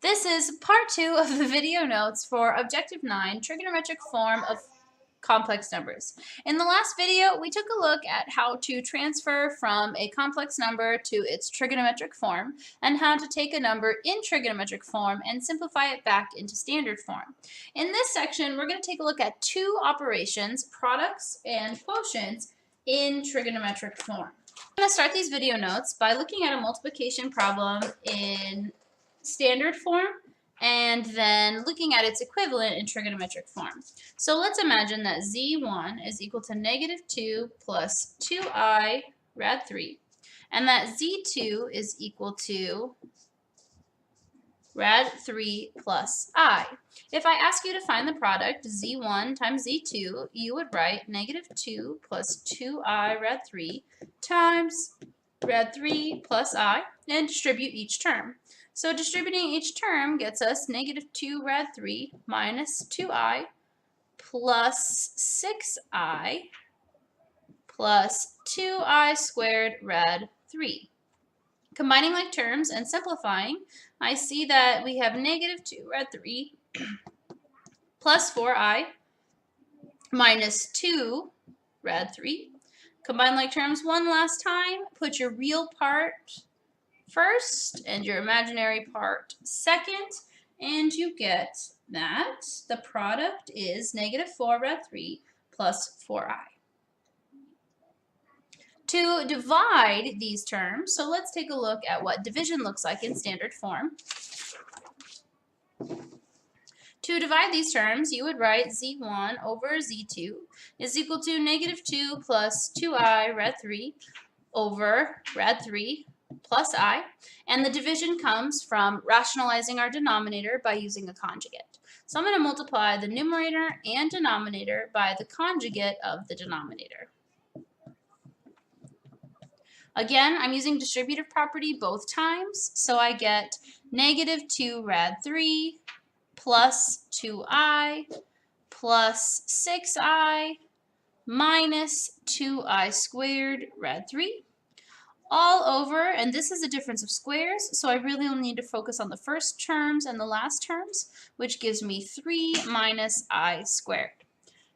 This is part 2 of the video notes for Objective 9, Trigonometric Form of Complex Numbers. In the last video, we took a look at how to transfer from a complex number to its trigonometric form, and how to take a number in trigonometric form and simplify it back into standard form. In this section, we're going to take a look at two operations, products and quotients, in trigonometric form. I'm going to start these video notes by looking at a multiplication problem in standard form and then looking at its equivalent in trigonometric form. So let's imagine that z1 is equal to negative 2 plus 2i rad 3, and that z2 is equal to rad 3 plus I. If I ask you to find the product z1 times z2, you would write negative 2 plus 2i rad 3 times rad 3 plus I and distribute each term. So distributing each term gets us negative 2 rad 3 minus 2i plus 6i plus 2i squared rad 3. Combining like terms and simplifying, I see that we have negative 2 rad 3 plus 4i minus 2 rad 3. Combine like terms one last time, put your real part first and your imaginary part second, and you get that the product is negative 4 rad 3 plus 4i. To divide these terms, so let's take a look at what division looks like in standard form. To divide these terms, you would write z1 over z2 is equal to negative 2 plus 2i rad 3 over rad 3 plus I, and the division comes from rationalizing our denominator by using a conjugate. So I'm going to multiply the numerator and denominator by the conjugate of the denominator. Again, I'm using distributive property both times, so I get negative 2 rad 3 plus 2i plus 6i minus 2i squared rad 3 all over, and this is a difference of squares, so I really only need to focus on the first terms and the last terms, which gives me 3 minus I squared.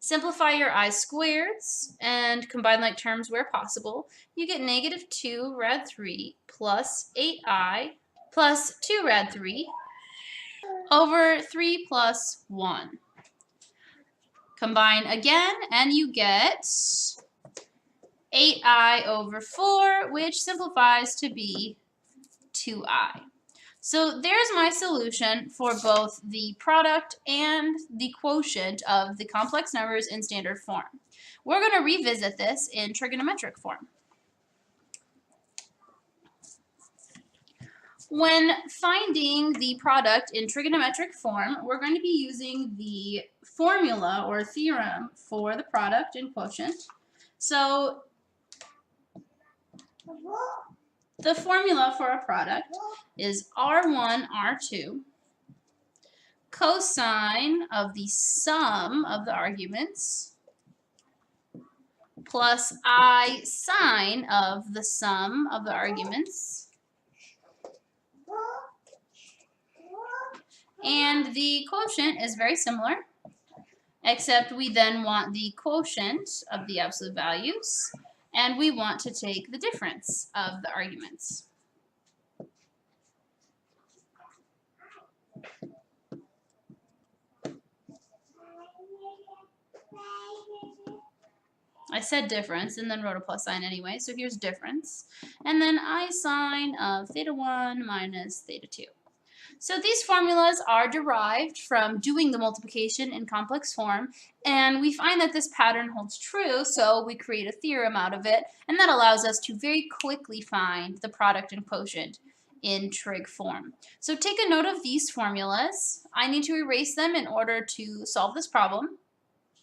Simplify your I squareds and combine like terms where possible. You get negative 2 rad 3 plus 8i plus 2 rad 3 over 3 plus 1. Combine again, and you get 8i over 4, which simplifies to be 2i. So there's my solution for both the product and the quotient of the complex numbers in standard form. We're going to revisit this in trigonometric form. When finding the product in trigonometric form, we're going to be using the formula or theorem for the product and quotient. So the formula for a product is R1, R2, cosine of the sum of the arguments, plus I sine of the sum of the arguments, and the quotient is very similar, except we then want the quotient of the absolute values, and we want to take the difference of the arguments. I said difference and then wrote a plus sign anyway, so here's difference. And then I sine of theta 1 minus theta 2. So these formulas are derived from doing the multiplication in complex form, and we find that this pattern holds true, so we create a theorem out of it, and that allows us to very quickly find the product and quotient in trig form. So take a note of these formulas. I need to erase them in order to solve this problem.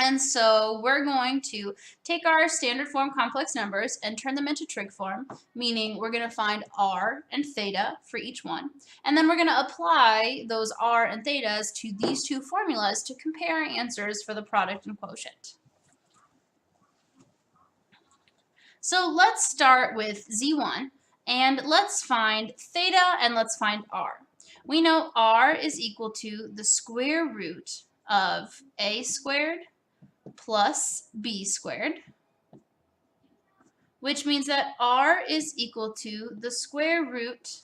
And so we're going to take our standard form complex numbers and turn them into trig form, meaning we're going to find r and theta for each one. And then we're going to apply those r and thetas to these two formulas to compare answers for the product and quotient. So let's start with z1, and let's find theta and let's find r. We know r is equal to the square root of a squared plus b squared, which means that r is equal to the square root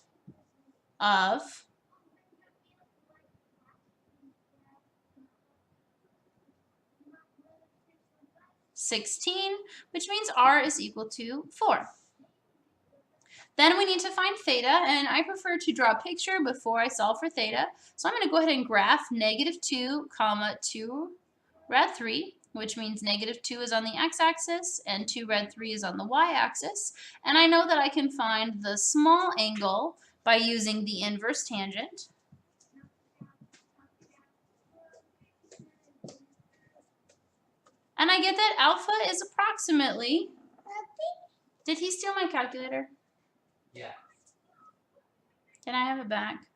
of 16, which means r is equal to 4. Then we need to find theta, and I prefer to draw a picture before I solve for theta. So I'm going to go ahead and graph -2, 2 rad 3, which means -2 is on the x-axis and 2 rad 3 is on the y-axis. And I know that I can find the small angle by using the inverse tangent. And I get that alpha is approximately... Did he steal my calculator? Yeah. Can I have it back?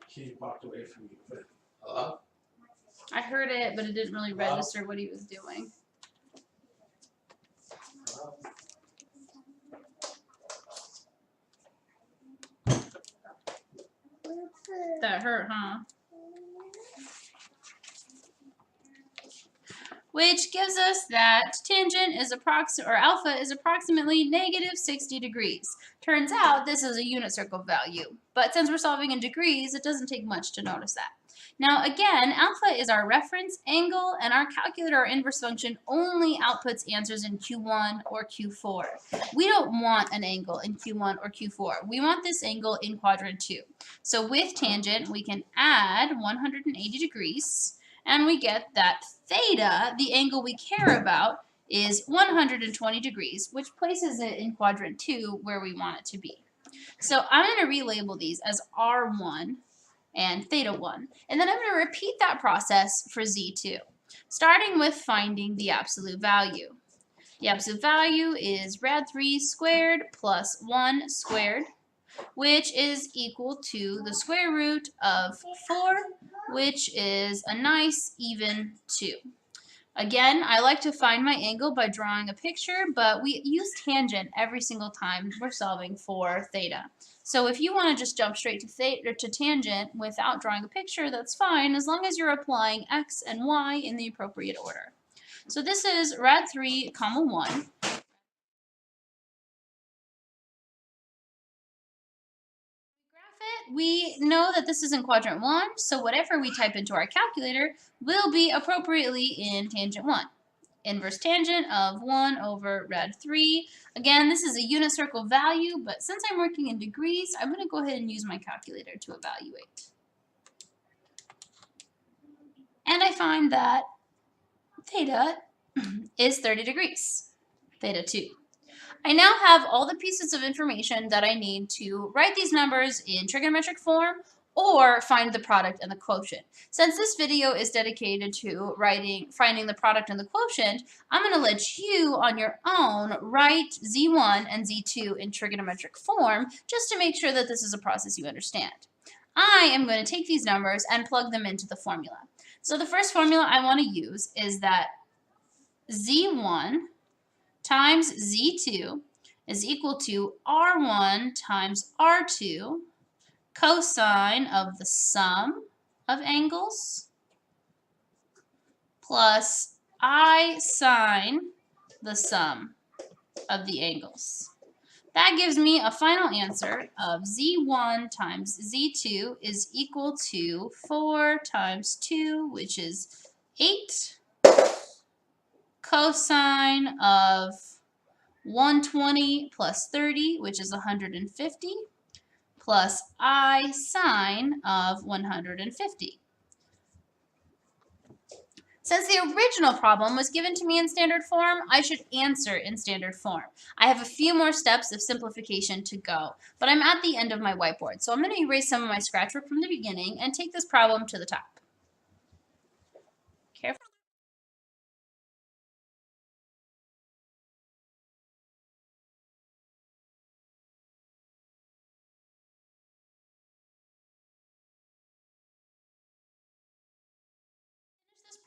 He walked away from you. But, hello? I heard it, but it didn't really register what he was doing. Hello? That hurt, huh? Which gives us that tangent is alpha is approximately -60 degrees. Turns out this is a unit circle value, but since we're solving in degrees, it doesn't take much to notice that. Now again, alpha is our reference angle, and our calculator, our inverse function, only outputs answers in Q1 or Q4. We don't want an angle in Q1 or Q4. We want this angle in quadrant 2. So with tangent, we can add 180 degrees, and we get that theta, the angle we care about, is 120 degrees, which places it in quadrant 2 where we want it to be. So I'm going to relabel these as R1 and theta 1. And then I'm going to repeat that process for Z2, starting with finding the absolute value. The absolute value is rad 3 squared plus 1 squared, which is equal to the square root of 4, which is a nice even 2. Again, I like to find my angle by drawing a picture, but we use tangent every single time we're solving for theta. So if you want to just jump straight to tangent without drawing a picture, that's fine, as long as you're applying x and y in the appropriate order. So this is rad 3, 1. We know that this is in quadrant 1, so whatever we type into our calculator will be appropriately in tangent 1. Inverse tangent of 1 over rad 3. Again, this is a unit circle value, but since I'm working in degrees, I'm going to go ahead and use my calculator to evaluate. And I find that theta is 30 degrees, theta 2. I now have all the pieces of information that I need to write these numbers in trigonometric form or find the product and the quotient. Since this video is dedicated to finding the product and the quotient, I'm going to let you on your own write Z1 and Z2 in trigonometric form just to make sure that this is a process you understand. I am going to take these numbers and plug them into the formula. So the first formula I want to use is that Z1 times Z2 is equal to R1 times R2 cosine of the sum of angles plus I sine the sum of the angles. That gives me a final answer of Z1 times Z2 is equal to 4 times 2, which is 8, cosine of 120 plus 30, which is 150, plus I sine of 150. Since the original problem was given to me in standard form, I should answer in standard form. I have a few more steps of simplification to go, but I'm at the end of my whiteboard, so I'm going to erase some of my scratch work from the beginning and take this problem to the top. Careful.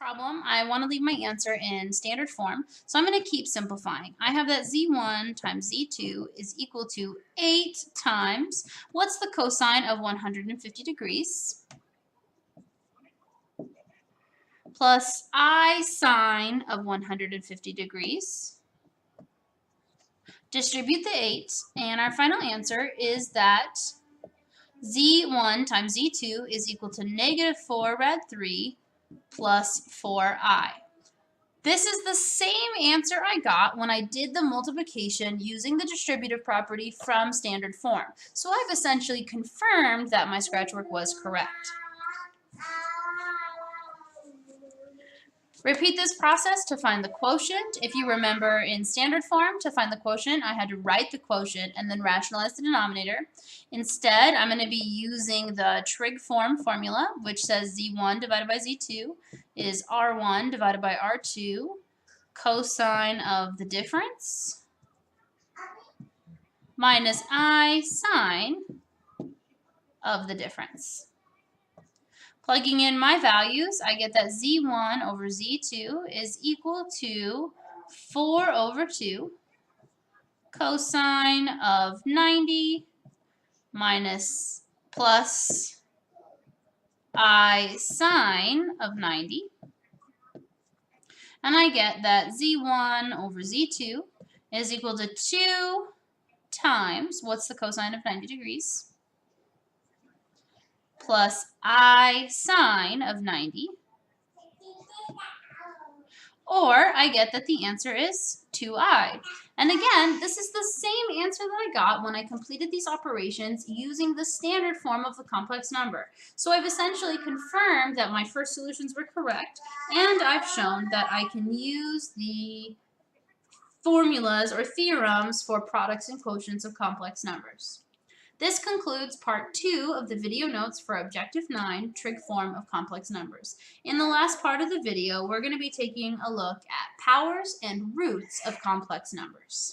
problem, I want to leave my answer in standard form, so I'm going to keep simplifying. I have that z1 times z2 is equal to 8 times, what's the cosine of 150 degrees? Plus I sine of 150 degrees. Distribute the 8, and our final answer is that z1 times z2 is equal to negative 4 rad 3 plus 4i. This is the same answer I got when I did the multiplication using the distributive property from standard form. So I've essentially confirmed that my scratch work was correct. Repeat this process to find the quotient. If you remember in standard form, to find the quotient, I had to write the quotient and then rationalize the denominator. Instead, I'm going to be using the trig form formula, which says z1 divided by z2 is r1 divided by r2 cosine of the difference minus I sine of the difference. Plugging in my values, I get that z1 over z2 is equal to 4 over 2 cosine of 90 minus plus I sine of 90. And I get that z1 over z2 is equal to 2 times, what's the cosine of 90 degrees? Plus I sine of 90. Or I get that the answer is 2i. And again, this is the same answer that I got when I completed these operations using the standard form of the complex number. So I've essentially confirmed that my first solutions were correct, and I've shown that I can use the formulas or theorems for products and quotients of complex numbers. This concludes part 2 of the video notes for Objective 9, trig form of complex numbers. In the last part of the video, we're going to be taking a look at powers and roots of complex numbers.